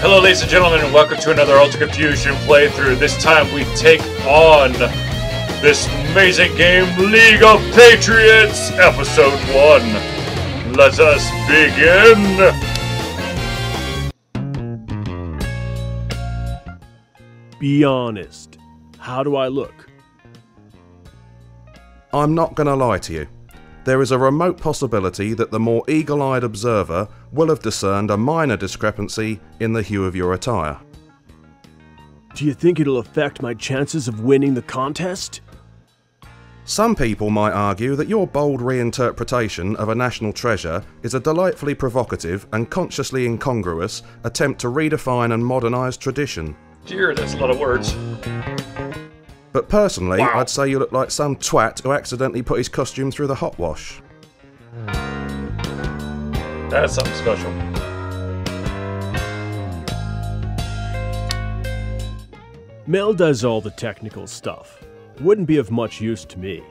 Hello ladies and gentlemen, and welcome to another Ultra Confusion playthrough. This time we take on this amazing game, League of Patriots, Episode 1. Let us begin! Be honest. How do I look? I'm not going to lie to you. There is a remote possibility that the more eagle-eyed observer will have discerned a minor discrepancy in the hue of your attire. Do you think it'll affect my chances of winning the contest? Some people might argue that your bold reinterpretation of a national treasure is a delightfully provocative and consciously incongruous attempt to redefine and modernise tradition. Dear, that's a lot of words. But personally, I'd say you look like some twat who accidentally put his costume through the hot wash. That's something special. Mel does all the technical stuff. Wouldn't be of much use to me.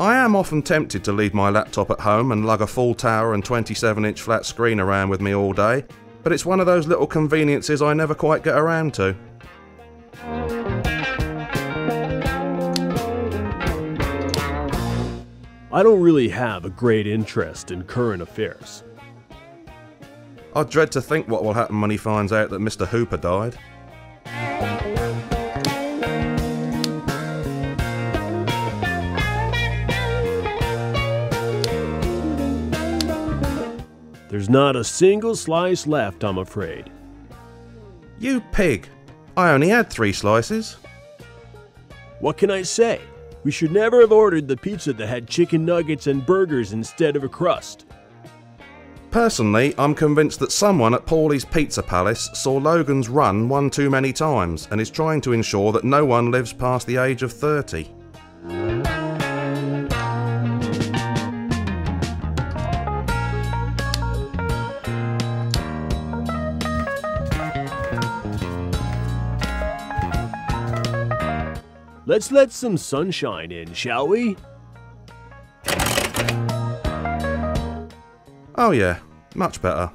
I am often tempted to leave my laptop at home and lug a full tower and 27-inch flat screen around with me all day, but it's one of those little conveniences I never quite get around to. I don't really have a great interest in current affairs. I dread to think what will happen when he finds out that Mr. Hooper died. There's not a single slice left, I'm afraid. You pig! I only had 3 slices. What can I say? We should never have ordered the pizza that had chicken nuggets and burgers instead of a crust. Personally, I'm convinced that someone at Paulie's Pizza Palace saw Logan's Run one too many times and is trying to ensure that no one lives past the age of 30. Let's let some sunshine in, shall we? Oh yeah, much better.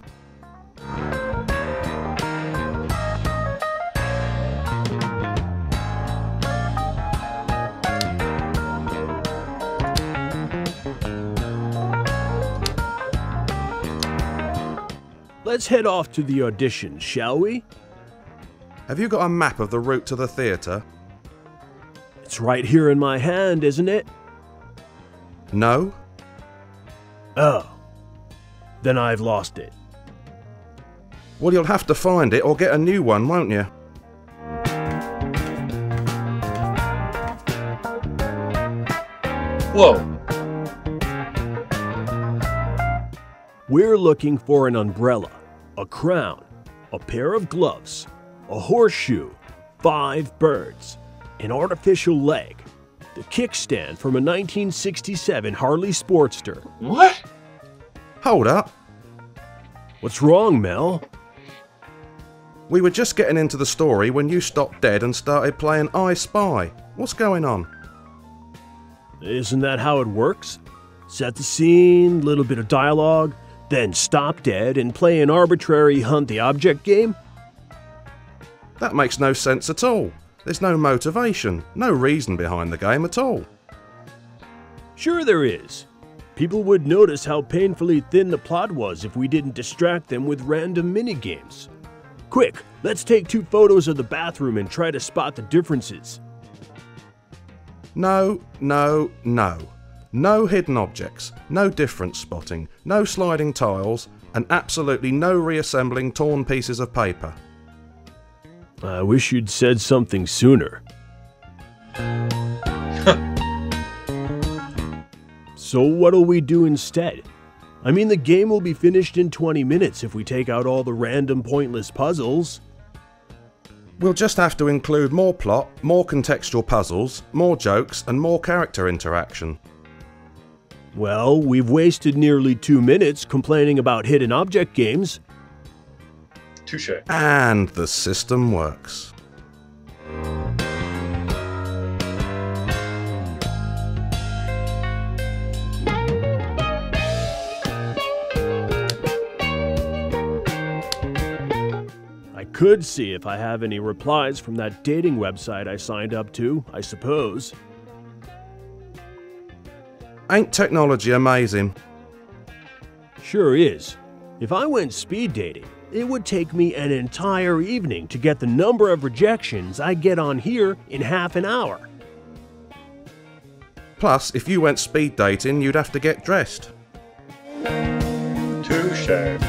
Let's head off to the audition, shall we? Have you got a map of the route to the theatre? It's right here in my hand, isn't it? No? Oh. Then I've lost it. Well, you'll have to find it or get a new one, won't you? Whoa. We're looking for an umbrella, a crown, a pair of gloves, a horseshoe, 5 birds, an artificial leg, the kickstand from a 1967 Harley Sportster. What? Hold up. What's wrong, Mel? We were just getting into the story when you stopped dead and started playing I Spy. What's going on? Isn't that how it works? Set the scene, little bit of dialogue, then stop dead and play an arbitrary hunt the object game? That makes no sense at all. There's no motivation, no reason behind the game at all. Sure there is. People would notice how painfully thin the plot was if we didn't distract them with random minigames. Quick, let's take 2 photos of the bathroom and try to spot the differences. No, no, no. No hidden objects, no difference spotting, no sliding tiles, and absolutely no reassembling torn pieces of paper. I wish you'd said something sooner. So what'll we do instead? I mean, the game will be finished in 20 minutes if we take out all the random pointless puzzles. We'll just have to include more plot, more contextual puzzles, more jokes, and more character interaction. Well, we've wasted nearly 2 minutes complaining about hidden object games. Touche. And the system works. could see if I have any replies from that dating website I signed up to, I suppose. Ain't technology amazing? Sure is. If I went speed dating, it would take me an entire evening to get the number of rejections I get on here in half an hour. Plus, if you went speed dating, you'd have to get dressed. Touche.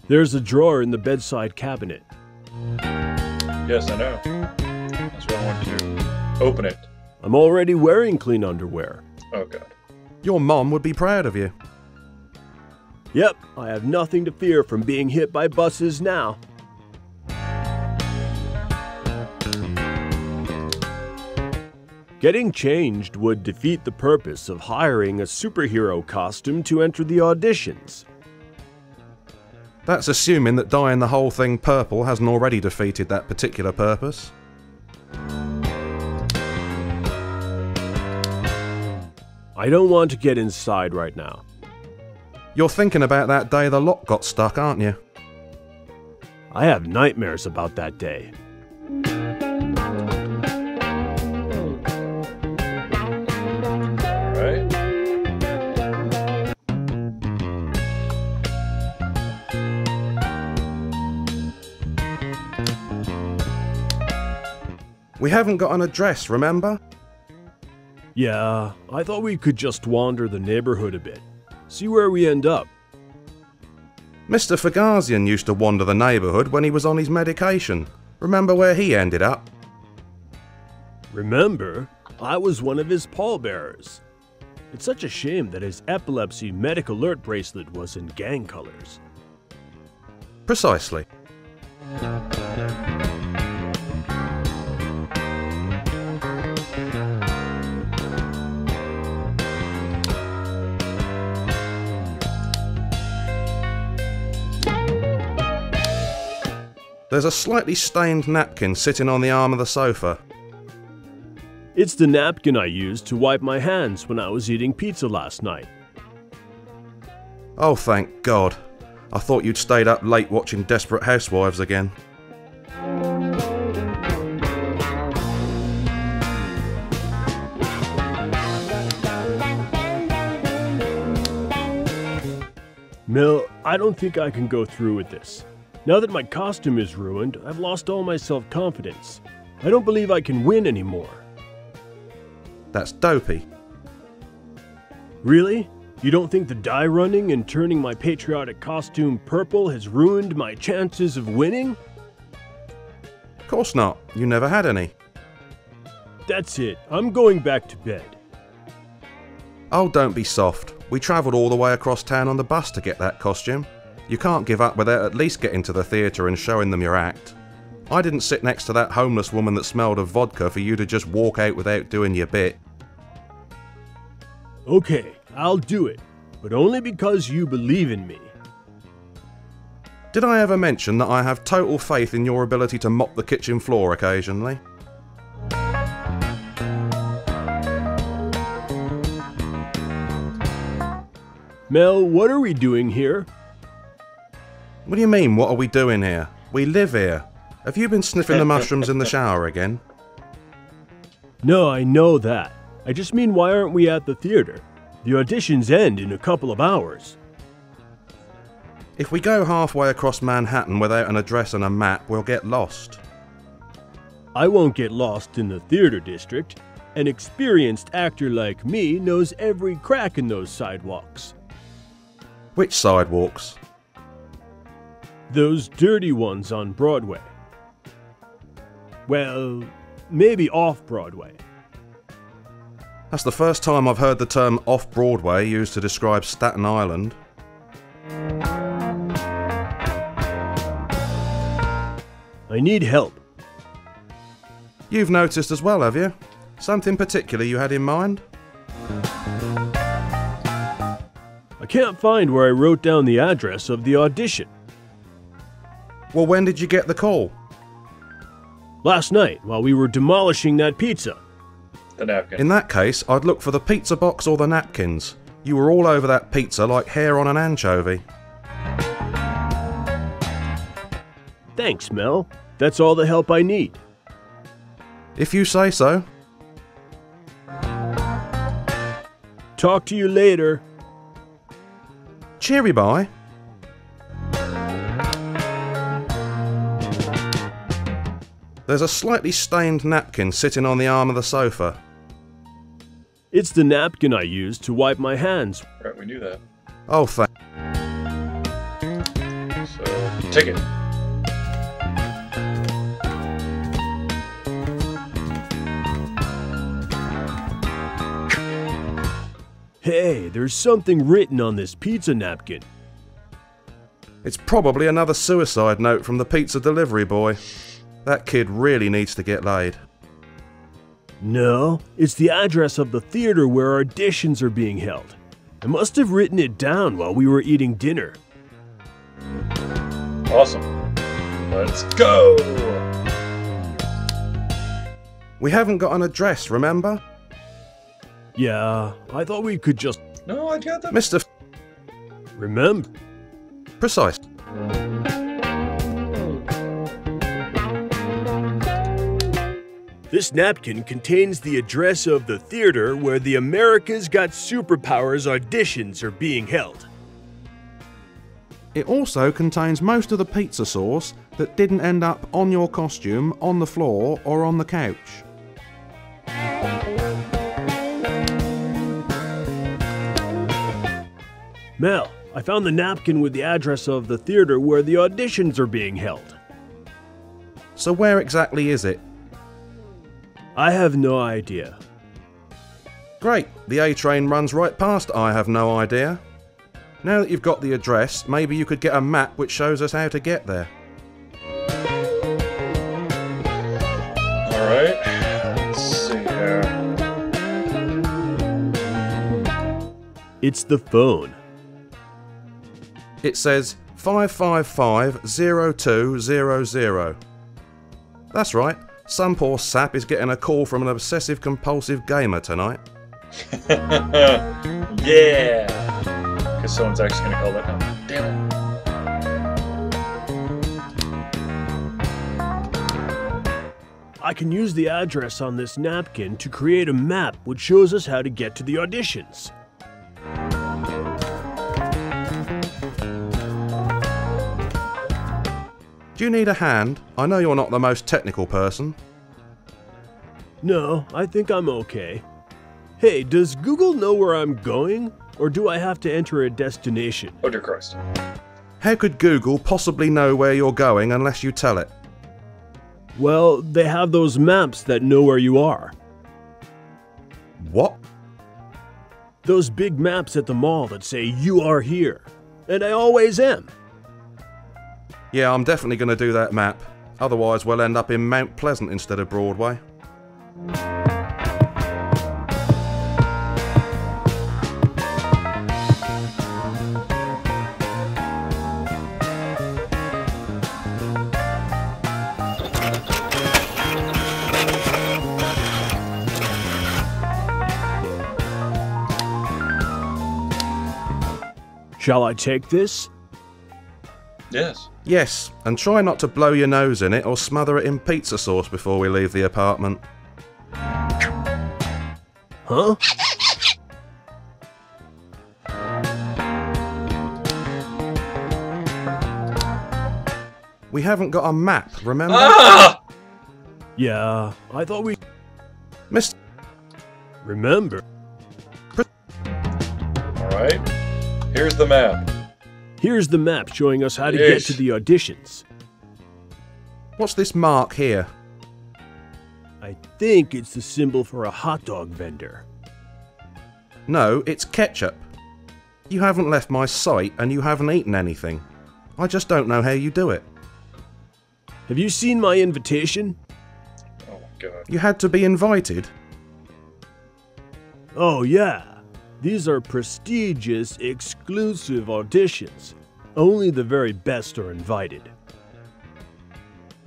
There's a drawer in the bedside cabinet. Yes, I know. That's what I wanted to open it. I'm already wearing clean underwear. Oh, God. Your mom would be proud of you. Yep, I have nothing to fear from being hit by buses now. Getting changed would defeat the purpose of hiring a superhero costume to enter the auditions. That's assuming that dyeing the whole thing purple hasn't already defeated that particular purpose. I don't want to get inside right now. You're thinking about that day the lock got stuck, aren't you? I have nightmares about that day. Right? We haven't got an address, remember? Yeah, I thought we could just wander the neighborhood a bit. See where we end up. Mr. Fagazian used to wander the neighbourhood when he was on his medication. Remember where he ended up? Remember? I was one of his pallbearers. It's such a shame that his epilepsy medic alert bracelet was in gang colors. Precisely. There's a slightly stained napkin sitting on the arm of the sofa. It's the napkin I used to wipe my hands when I was eating pizza last night. Oh, thank God. I thought you'd stayed up late watching Desperate Housewives again. Mel, I don't think I can go through with this. Now that my costume is ruined, I've lost all my self-confidence. I don't believe I can win anymore. That's dopey. Really? You don't think the dye running and turning my patriotic costume purple has ruined my chances of winning? Of course not. You never had any. That's it. I'm going back to bed. Oh, don't be soft. We travelled all the way across town on the bus to get that costume. You can't give up without at least getting to the theatre and showing them your act. I didn't sit next to that homeless woman that smelled of vodka for you to just walk out without doing your bit. Okay, I'll do it, but only because you believe in me. Did I ever mention that I have total faith in your ability to mop the kitchen floor occasionally? Mel, what are we doing here? What do you mean, what are we doing here? We live here. Have you been sniffing the mushrooms in the shower again? No, I know that. I just mean, why aren't we at the theater? The auditions end in a couple of hours. If we go halfway across Manhattan without an address and a map, we'll get lost. I won't get lost in the theater district. An experienced actor like me knows every crack in those sidewalks. Which sidewalks? Those dirty ones on Broadway. Well, maybe off-Broadway. That's the first time I've heard the term off-Broadway used to describe Staten Island. I need help. You've noticed as well, have you? Something particular you had in mind? I can't find where I wrote down the address of the audition. Well, when did you get the call? Last night, while we were demolishing that pizza. The napkin. In that case, I'd look for the pizza box or the napkins. You were all over that pizza like hair on an anchovy. Thanks, Mel. That's all the help I need. If you say so. Talk to you later. Cheery bye. There's a slightly stained napkin sitting on the arm of the sofa. It's the napkin I used to wipe my hands. Right, we knew that. Oh, thank. So, take it. Hey, there's something written on this pizza napkin. It's probably another suicide note from the pizza delivery boy. That kid really needs to get laid. No, it's the address of the theater where auditions are being held. I must have written it down while we were eating dinner. Awesome. Let's go! We haven't got an address, remember? Yeah, I thought we could just No, I got that. Mr. remember. Precise. This napkin contains the address of the theater where the America's Got Superpowers auditions are being held. It also contains most of the pizza sauce that didn't end up on your costume, on the floor, or on the couch. Mel, I found the napkin with the address of the theater where the auditions are being held. So where exactly is it? I have no idea. Great, the A train runs right past I have no idea. Now that you've got the address, maybe you could get a map which shows us how to get there. Alright, let's see here. It's the phone. It says 555-0200. That's right, some poor sap is getting a call from an obsessive-compulsive gamer tonight. Yeah! Because someone's actually going to call that number. Damn it. I can use the address on this napkin to create a map which shows us how to get to the auditions. Do you need a hand? I know you're not the most technical person. No, I think I'm okay. Hey, does Google know where I'm going? Or do I have to enter a destination? Oh dear Christ. How could Google possibly know where you're going unless you tell it? Well, they have those maps that know where you are. What? Those big maps at the mall that say you are here. And I always am. Yeah, I'm definitely going to do that map. Otherwise, we'll end up in Mount Pleasant instead of Broadway. Shall I take this? Yes. Yes, and try not to blow your nose in it or smother it in pizza sauce before we leave the apartment. Huh? We haven't got a map, remember? Ah! Yeah, I thought we... Mr. Remember? Alright. Here's the map. Here's the map showing us how to get to the auditions. What's this mark here? I think it's the symbol for a hot dog vendor. No, it's ketchup. You haven't left my site and you haven't eaten anything. I just don't know how you do it. Have you seen my invitation? Oh my god. You had to be invited. Oh yeah. These are prestigious, exclusive auditions. Only the very best are invited.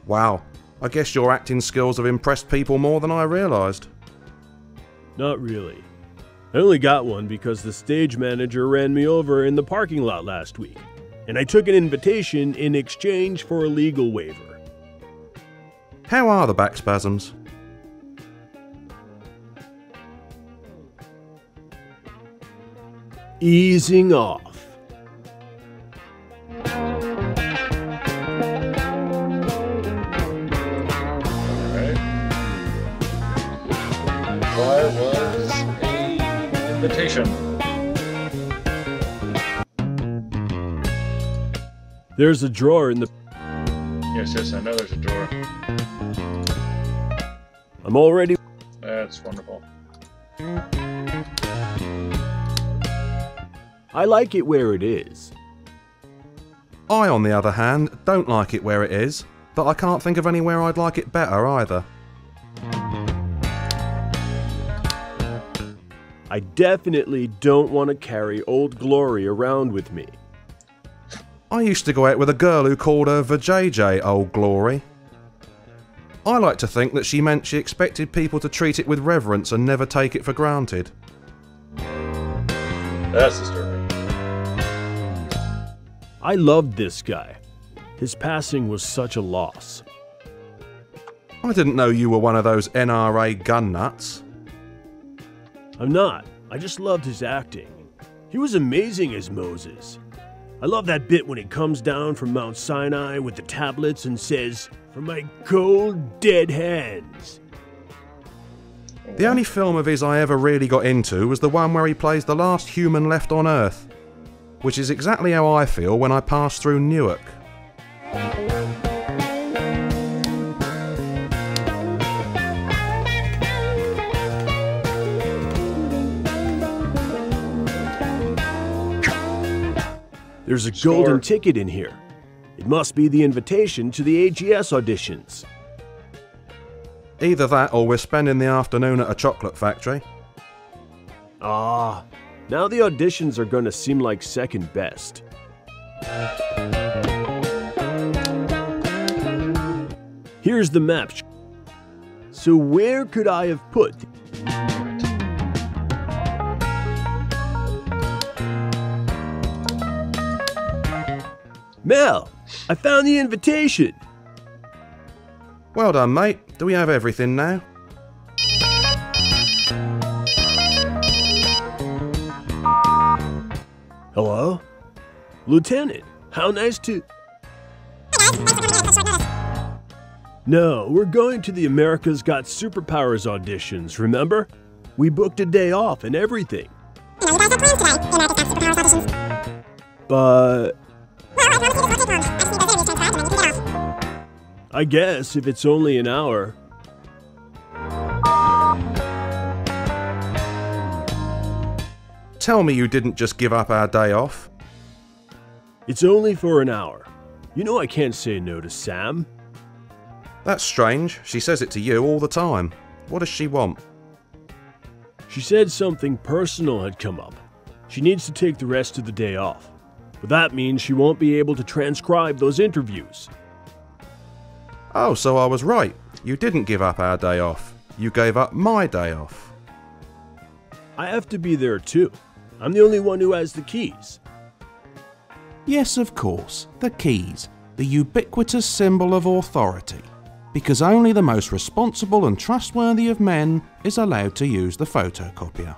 Wow, I guess your acting skills have impressed people more than I realised. Not really. I only got one because the stage manager ran me over in the parking lot last week, and I took an invitation in exchange for a legal waiver. How are the back spasms? Easing off. Why was an invitation? There's a drawer in the... Yes, I know there's a drawer. I'm already... That's wonderful. I like it where it is. I, on the other hand, don't like it where it is, but I can't think of anywhere I'd like it better either. I definitely don't want to carry Old Glory around with me. I used to go out with a girl who called her Vajayjay Old Glory. I like to think that she meant she expected people to treat it with reverence and never take it for granted. That's disturbing. I loved this guy. His passing was such a loss. I didn't know you were one of those NRA gun nuts. I'm not. I just loved his acting. He was amazing as Moses. I love that bit when he comes down from Mount Sinai with the tablets and says, "For my cold, dead hands." The only film of his I ever really got into was the one where he plays the last human left on Earth, which is exactly how I feel when I pass through Newark. There's a golden ticket in here. It must be the invitation to the AGS auditions. Either that or we're spending the afternoon at a chocolate factory. Ah, now the auditions are gonna seem like second best. Here's the map. So where could I have put... Mel, I found the invitation. Well done, mate. Do we have everything now? Hello? Lieutenant, how nice to... No, we're going to the America's Got Superpowers auditions, remember? We booked a day off and everything. You know, you guys have plans today, the America's Got Superpowers auditions. But... Well, I promise you this won't take long. I just need those interviews transcribed and then you can get off. I guess if it's only an hour. Tell me you didn't just give up our day off. It's only for an hour. You know I can't say no to Sam. That's strange. She says it to you all the time. What does she want? She said something personal had come up. She needs to take the rest of the day off. But that means she won't be able to transcribe those interviews. Oh, so I was right. You didn't give up our day off. You gave up my day off. I have to be there too. I'm the only one who has the keys. Yes, of course, the keys, the ubiquitous symbol of authority, because only the most responsible and trustworthy of men is allowed to use the photocopier.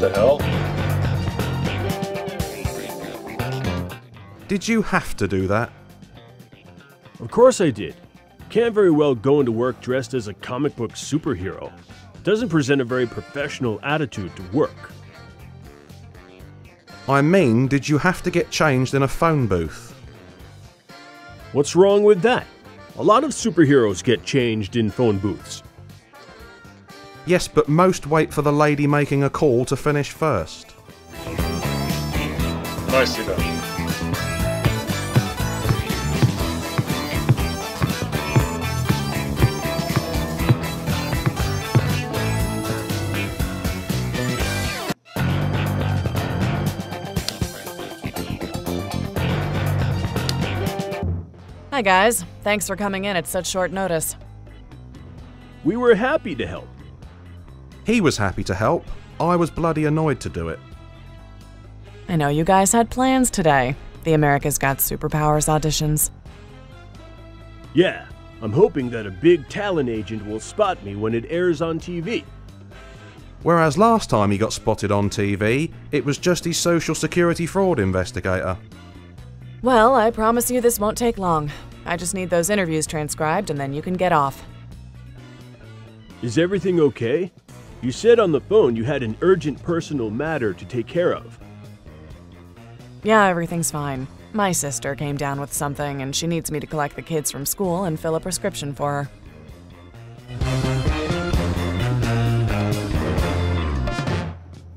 the hell? Did you have to do that? Of course I did. Can't very well go into work dressed as a comic book superhero. Doesn't present a very professional attitude to work. I mean, did you have to get changed in a phone booth? What's wrong with that? A lot of superheroes get changed in phone booths. Yes, but most wait for the lady making a call to finish first. Nicely done. Hi guys, thanks for coming in at such short notice. We were happy to help. He was happy to help. I was bloody annoyed to do it. I know you guys had plans today. The America's Got Superpowers auditions. Yeah, I'm hoping that a big talent agent will spot me when it airs on TV. Whereas last time he got spotted on TV, it was just his social security fraud investigator. Well, I promise you this won't take long. I just need those interviews transcribed and then you can get off. Is everything okay? You said on the phone you had an urgent personal matter to take care of. Yeah, everything's fine. My sister came down with something and she needs me to collect the kids from school and fill a prescription for her.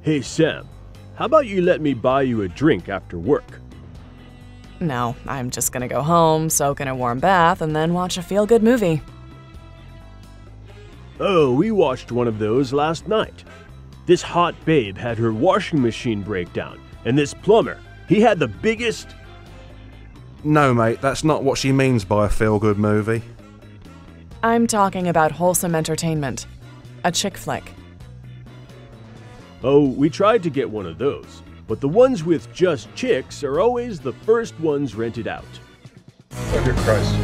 Hey Sam, how about you let me buy you a drink after work? No, I'm just gonna go home, soak in a warm bath, and then watch a feel-good movie. Oh, we watched one of those last night. This hot babe had her washing machine break down, and this plumber, he had the biggest... No mate, that's not what she means by a feel-good movie. I'm talking about wholesome entertainment. A chick flick. Oh, we tried to get one of those, but the ones with just chicks are always the first ones rented out. Oh, good Christ.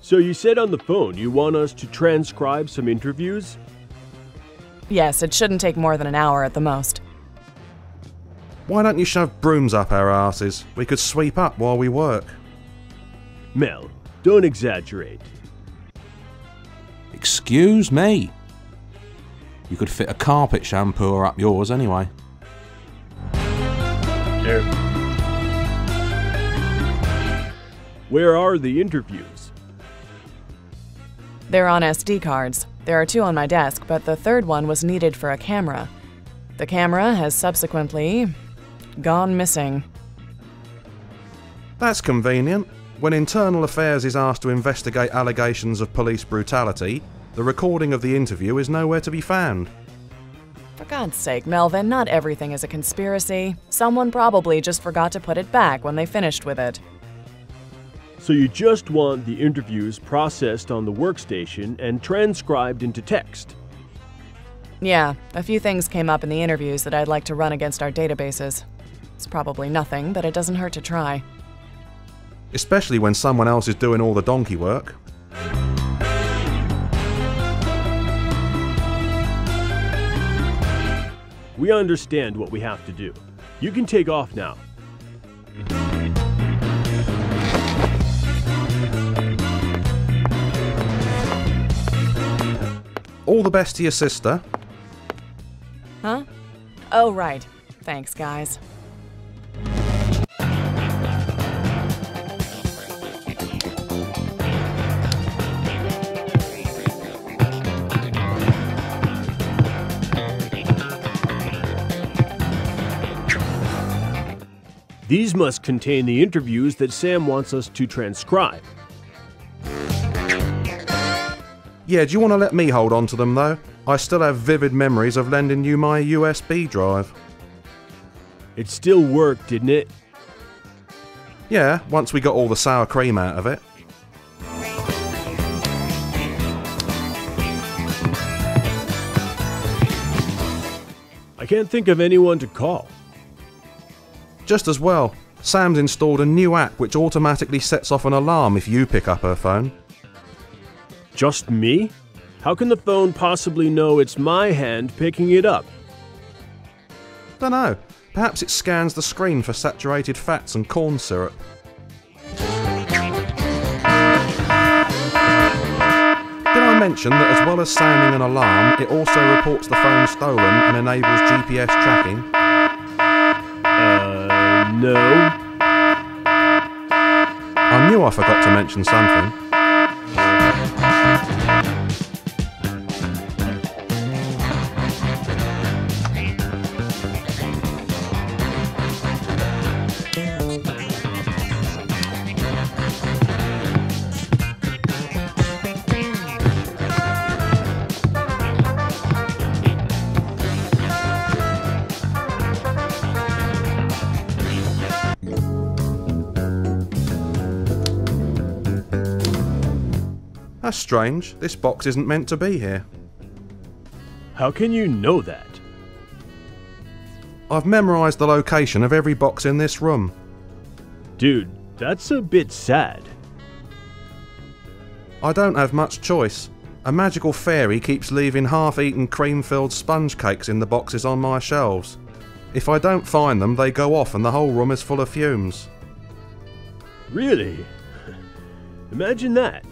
So you said on the phone you want us to transcribe some interviews? Yes, it shouldn't take more than an hour at the most. Why don't you shove brooms up our asses? We could sweep up while we work. Mel, don't exaggerate. Excuse me. You could fit a carpet shampooer up yours anyway. Here. Where are the interviews? They're on SD cards. There are 2 on my desk, but the third one was needed for a camera. The camera has subsequently gone missing. That's convenient. When Internal Affairs is asked to investigate allegations of police brutality, the recording of the interview is nowhere to be found. For God's sake, Melvin, not everything is a conspiracy. Someone probably just forgot to put it back when they finished with it. So you just want the interviews processed on the workstation and transcribed into text? Yeah, a few things came up in the interviews that I'd like to run against our databases. It's probably nothing, but it doesn't hurt to try. Especially when someone else is doing all the donkey work. We understand what we have to do. You can take off now. All the best to your sister. Huh? Oh, right. Thanks, guys. These must contain the interviews that Sam wants us to transcribe. Yeah, do you want to let me hold on to them though? I still have vivid memories of lending you my USB drive. It still worked, didn't it? Yeah, once we got all the sour cream out of it. I can't think of anyone to call. Just as well, Sam's installed a new app which automatically sets off an alarm if you pick up her phone. Just me? How can the phone possibly know it's my hand picking it up? Dunno. Perhaps it scans the screen for saturated fats and corn syrup. Did I mention that as well as sounding an alarm, it also reports the phone stolen and enables GPS tracking? No. I knew I forgot to mention something. That's strange. This box isn't meant to be here. How can you know that? I've memorised the location of every box in this room. Dude, that's a bit sad. I don't have much choice. A magical fairy keeps leaving half-eaten cream-filled sponge cakes in the boxes on my shelves. If I don't find them, they go off and the whole room is full of fumes. Really? Imagine that.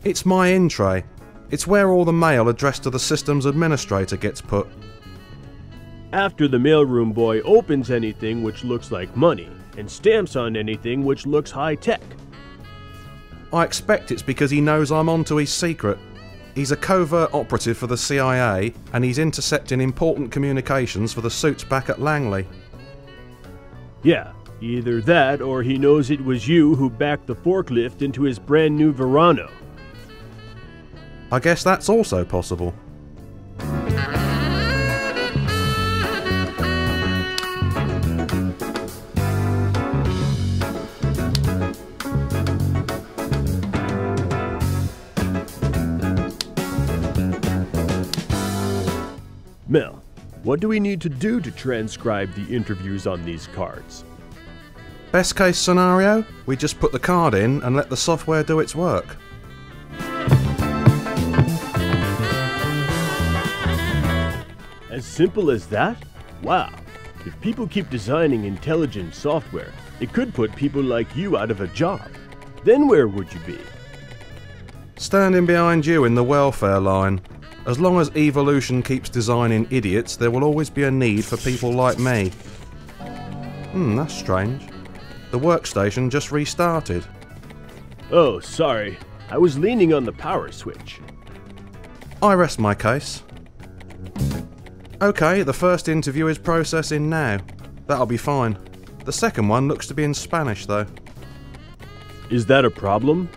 It's my in tray. It's where all the mail addressed to the system's administrator gets put. After the mailroom boy opens anything which looks like money and stamps on anything which looks high-tech. I expect it's because he knows I'm onto his secret. He's a covert operative for the CIA and he's intercepting important communications for the suits back at Langley. Yeah, either that or he knows it was you who backed the forklift into his brand new Verano. I guess that's also possible. Mel, what do we need to do to transcribe the interviews on these cards? Best case scenario, we just put the card in and let the software do its work. As simple as that? Wow. If people keep designing intelligent software, it could put people like you out of a job. Then where would you be? Standing behind you in the welfare line. As long as evolution keeps designing idiots, there will always be a need for people like me. That's strange. The workstation just restarted. Oh, sorry. I was leaning on the power switch. I rest my case. Okay, the first interview is processing now. That'll be fine. The second one looks to be in Spanish though. Is that a problem?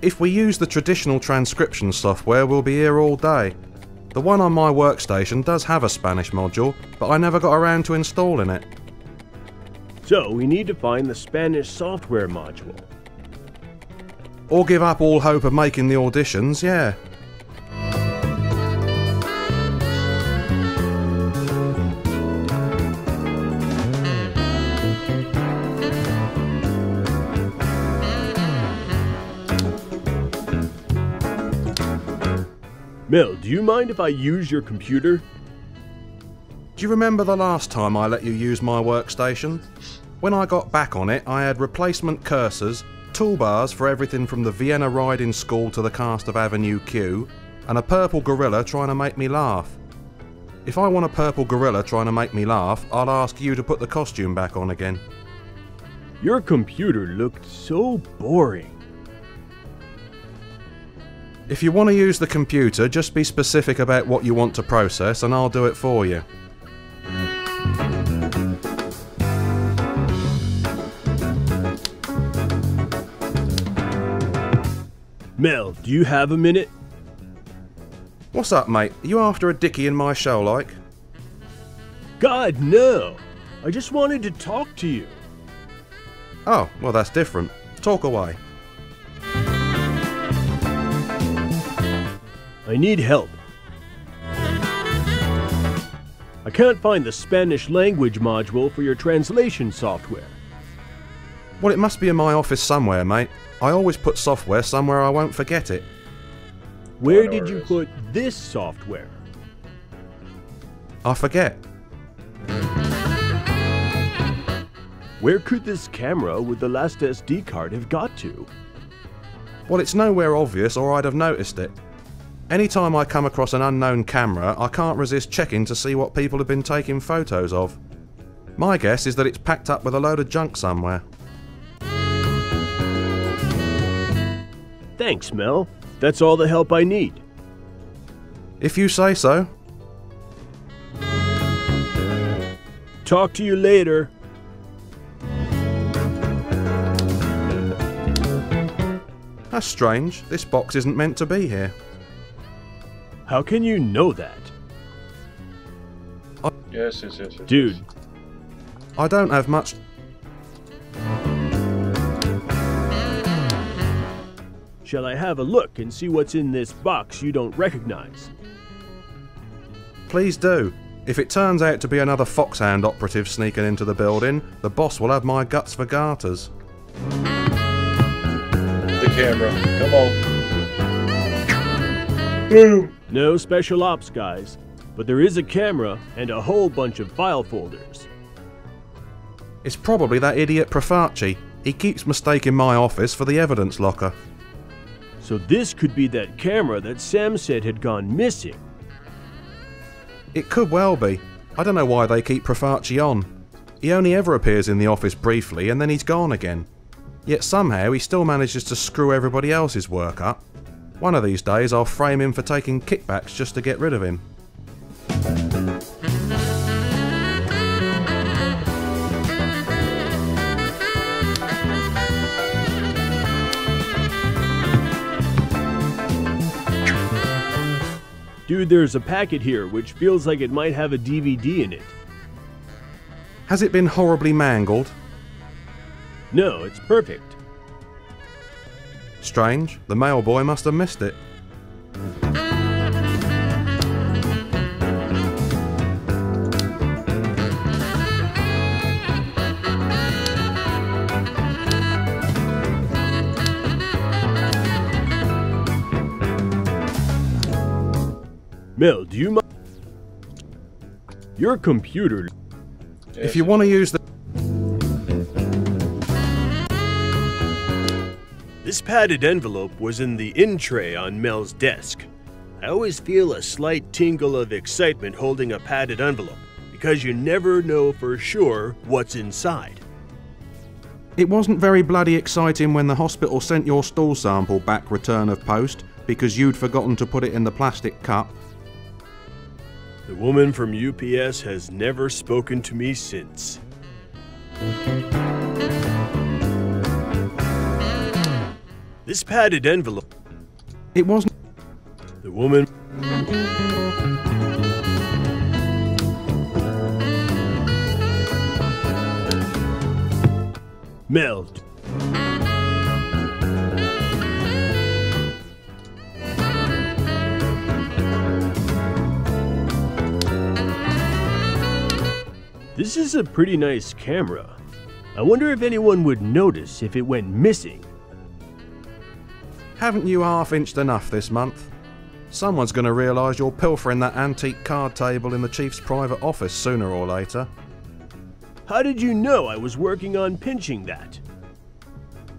If we use the traditional transcription software, we'll be here all day. The one on my workstation does have a Spanish module, but I never got around to installing it. So we need to find the Spanish software module. Or give up all hope of making the auditions, yeah. Mel, do you mind if I use your computer? Do you remember the last time I let you use my workstation? When I got back on it, I had replacement cursors, toolbars for everything from the Vienna Riding School to the cast of Avenue Q, and a purple gorilla trying to make me laugh. If I want a purple gorilla trying to make me laugh, I'll ask you to put the costume back on again. Your computer looked so boring. If you want to use the computer, just be specific about what you want to process and I'll do it for you. Mel, do you have a minute? What's up, mate? Are you after a dickie in my show, like? God, no! I just wanted to talk to you. Oh, well that's different. Talk away. I need help. I can't find the Spanish language module for your translation software. Well, it must be in my office somewhere, mate. I always put software somewhere I won't forget it. Where did you put this software? I forget. Where could this camera with the last SD card have got to? Well, it's nowhere obvious or I'd have noticed it. Anytime I come across an unknown camera, I can't resist checking to see what people have been taking photos of. My guess is that it's packed up with a load of junk somewhere. Thanks, Mel. That's all the help I need. If you say so. Talk to you later. That's strange. This box isn't meant to be here. How can you know that? Yes. Dude. I don't have much... Shall I have a look and see what's in this box you don't recognize? Please do. If it turns out to be another Foxhound operative sneaking into the building, the boss will have my guts for garters. The camera. Come on. Boom! No special ops, guys. But there is a camera and a whole bunch of file folders. It's probably that idiot Profaci. He keeps mistaking my office for the evidence locker. So this could be that camera that Sam said had gone missing. It could well be. I don't know why they keep Profaci on. He only ever appears in the office briefly and then he's gone again. Yet somehow he still manages to screw everybody else's work up. One of these days I'll frame him for taking kickbacks just to get rid of him. Dude, there's a packet here which feels like it might have a DVD in it. Has it been horribly mangled? No, it's perfect. Strange. The mailboy must have missed it. Mel, do you mind? Your computer. If you want to use the... This padded envelope was in the in tray on Mel's desk. I always feel a slight tingle of excitement holding a padded envelope, because you never know for sure what's inside. It wasn't very bloody exciting when the hospital sent your stool sample back return of post because you'd forgotten to put it in the plastic cup. The woman from UPS has never spoken to me since. This padded envelope. It wasn't. The woman. Mel. This is a pretty nice camera. I wonder if anyone would notice if it went missing. Haven't you half-inched enough this month? Someone's going to realise you're pilfering that antique card table in the chief's private office sooner or later. How did you know I was working on pinching that?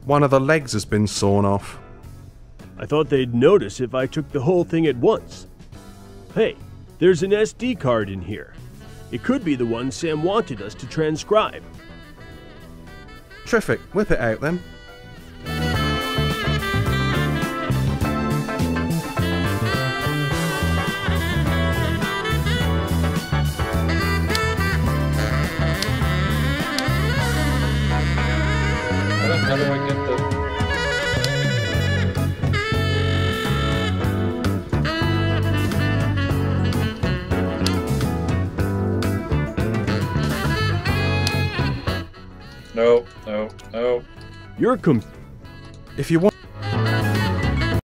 One of the legs has been sawn off. I thought they'd notice if I took the whole thing at once. Hey, there's an SD card in here. It could be the one Sam wanted us to transcribe. Terrific, whip it out then. How do I get the... No. Your If you want...